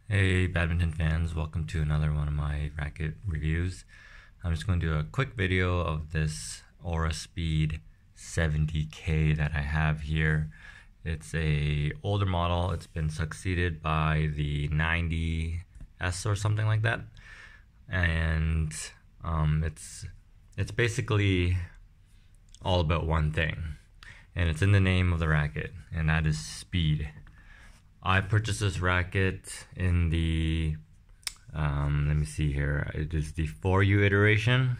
Hey badminton fans, welcome to another one of my racket reviews. I'm just going to do a quick video of this Auraspeed 70K that I have here. It's a older model. It's been succeeded by the 90S or something like that. And it's basically all about one thing. And it's in the name of the racket, and that is speed. I purchased this racket in the, let me see here, it is the 4U iteration.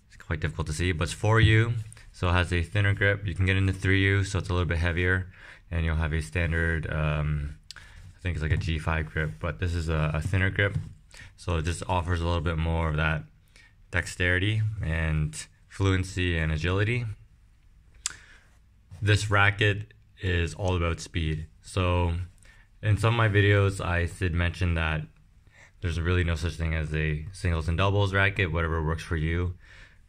It's quite difficult to see, but it's 4U, so it has a thinner grip. You can get into 3U, so it's a little bit heavier, and you'll have a standard, I think it's like a G5 grip, but this is a thinner grip, so it just offers a little bit more of that dexterity and fluency and agility. This racket is all about speed. So in some of my videos, I did mention that there's really no such thing as a singles and doubles racket, whatever works for you.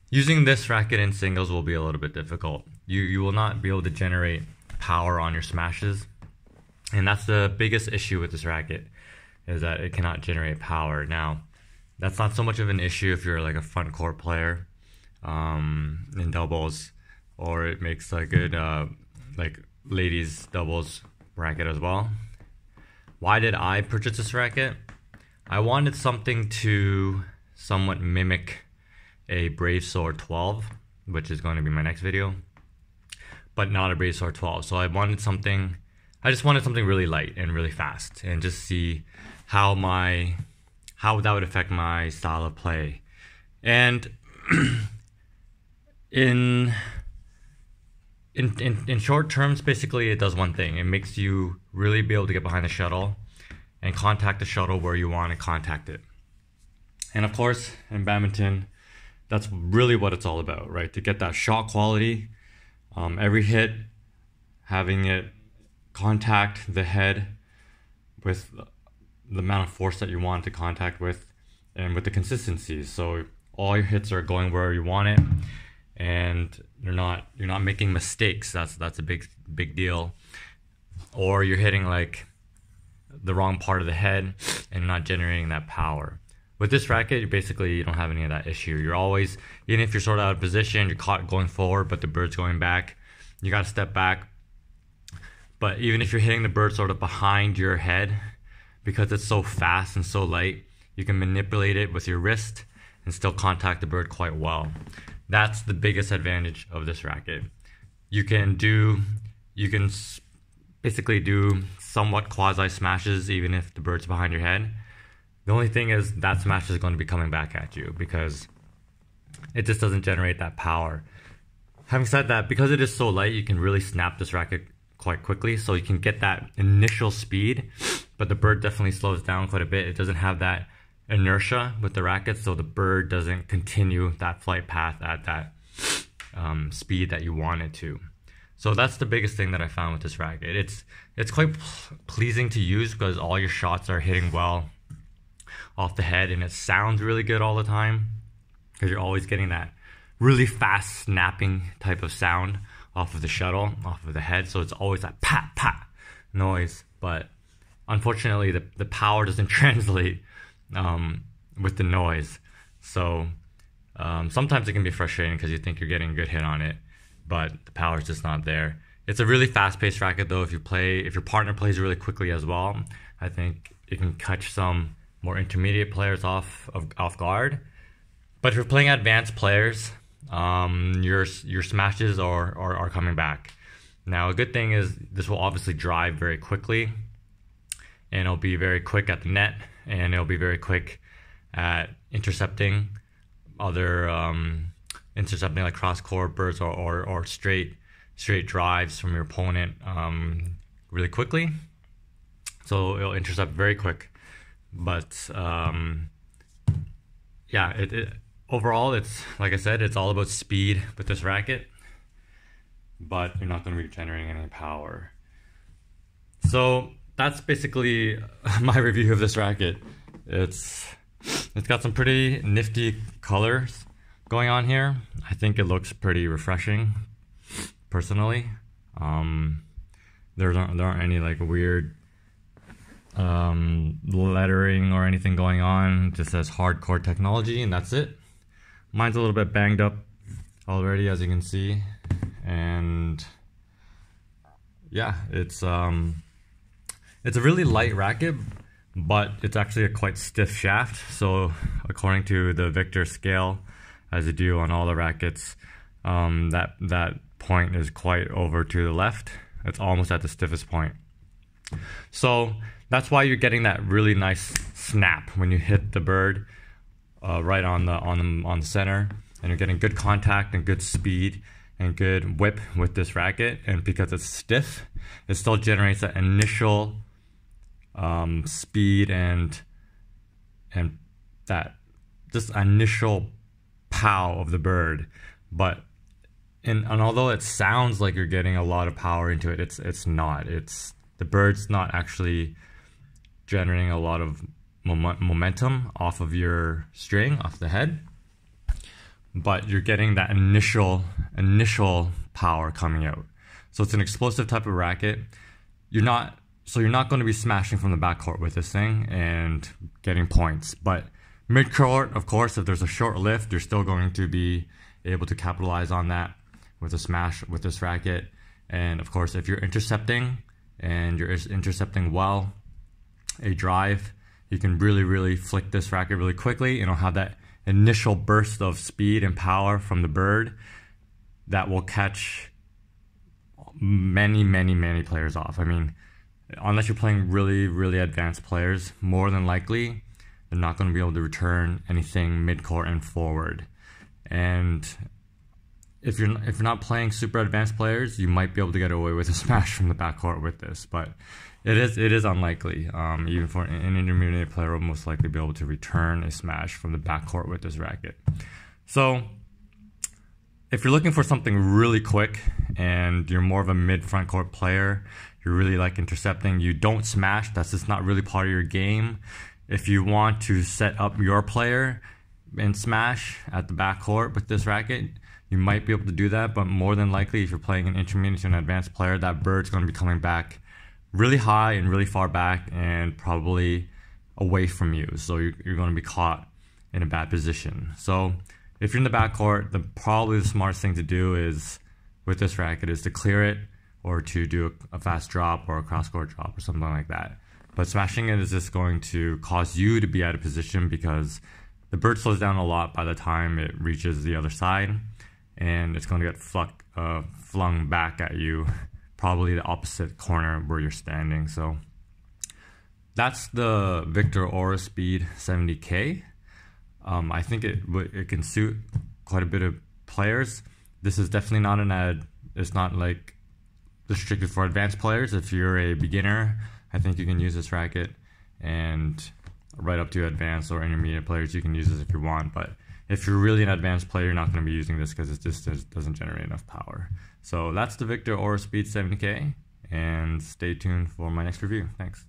Using this racket in singles will be a little bit difficult. You will not be able to generate power on your smashes. And that's the biggest issue with this racket, is that it cannot generate power. Now, that's not so much of an issue if you're like a front court player in doubles, or it makes a good like ladies doubles racket as well. Why did I purchase this racket? I wanted something to somewhat mimic a Brave Sword 12, which is going to be my next video, but not a Brave Sword 12. So I just wanted something really light and really fast, and just see how that would affect my style of play. And in short terms, basically it does one thing. It makes you really be able to get behind the shuttle and contact the shuttle where you want to contact it. And of course, in badminton, that's really what it's all about, right? To get that shot quality, every hit, having it contact the head with the amount of force that you want it to contact with, and with the consistency. So all your hits are going where you want it, and you're not making mistakes. That's a big deal. Or you're hitting like the wrong part of the head and not generating that power. With this racket, you don't have any of that issue. You're always, even if you're sort of out of position, you're caught going forward, but the bird's going back, you got to step back. But even if you're hitting the bird sort of behind your head, because it's so fast and so light, you can manipulate it with your wrist and still contact the bird quite well. That's the biggest advantage of this racket. You can basically do somewhat quasi smashes even if the bird's behind your head. The only thing is that smash is going to be coming back at you because it just doesn't generate that power. Having said that, because it is so light, you can really snap this racket quite quickly, so you can get that initial speed, but the bird definitely slows down quite a bit. It doesn't have that inertia with the racket, so the bird doesn't continue that flight path at that speed that you want it to. So that's the biggest thing that I found with this racket. It's quite pleasing to use because all your shots are hitting well off the head, and it sounds really good all the time because you're always getting that really fast snapping type of sound off of the shuttle, off of the head. So it's always that pat pat noise, but unfortunately the power doesn't translate with the noise. So sometimes it can be frustrating because you think you're getting a good hit on it, but the power is just not there. It's a really fast-paced racket though. If your partner plays really quickly as well, I think it can catch some more intermediate players off guard. But if you're playing advanced players, your smashes are coming back. Now a good thing is this will obviously drive very quickly, and it'll be very quick at the net, and it'll be very quick at intercepting intercepting like cross court birds or straight drives from your opponent really quickly. So it'll intercept very quick. But yeah, overall, it's like I said, it's all about speed with this racket, but you're not going to be generating any power. So that's basically my review of this racket. It's got some pretty nifty colors going on here. I think it looks pretty refreshing, personally. There aren't any like weird lettering or anything going on. It just says hardcore technology, and that's it. Mine's a little bit banged up already, as you can see, and yeah, it's a really light racket, but it's actually a quite stiff shaft. So according to the Victor scale, as you do on all the rackets, that point is quite over to the left. It's almost at the stiffest point. So that's why you're getting that really nice snap when you hit the bird right on the center, and you're getting good contact and good speed and good whip with this racket. And because it's stiff, it still generates that initial speed and that just initial pow of the bird. But and although it sounds like you're getting a lot of power into it, it's not. The bird's not actually generating a lot of momentum off of your string, off the head, but you're getting that initial power coming out. So it's an explosive type of racket. You're not going to be smashing from the backcourt with this thing and getting points, but midcourt, of course, if there's a short lift, you're still going to be able to capitalize on that with a smash with this racket. And of course, if you're intercepting and you're intercepting well a drive, you can really flick this racket really quickly. You know, have that initial burst of speed and power from the bird that will catch many players off. I mean, unless you're playing really advanced players, more than likely they're not going to be able to return anything midcourt and forward. And if you're not playing super advanced players, you might be able to get away with a smash from the backcourt with this, but it is unlikely. Even for an intermediate player, will most likely be able to return a smash from the backcourt with this racket. So if you're looking for something really quick and you're more of a mid-front court player, you really like intercepting, you don't smash, that's just not really part of your game. If you want to set up your player and smash at the backcourt with this racket, you might be able to do that, but more than likely, if you're playing an intermediate to an advanced player, that bird's going to be coming back really high and really far back and probably away from you. So you're going to be caught in a bad position. So if you're in the backcourt, probably the smartest thing to do is with this racket is to clear it or to do a fast drop or a cross-court drop or something like that. But smashing it is just going to cause you to be out of position because the bird slows down a lot by the time it reaches the other side, and it's going to get flung back at you, probably the opposite corner where you're standing. So that's the Victor Auraspeed 70K. I think it can suit quite a bit of players. This is definitely not an ad. It's not like restricted for advanced players. If you're a beginner, I think you can use this racket, and right up to advanced or intermediate players, you can use this if you want. But if you're really an advanced player, you're not going to be using this because it just doesn't generate enough power. So that's the Victor Auraspeed 70K, and stay tuned for my next review. Thanks.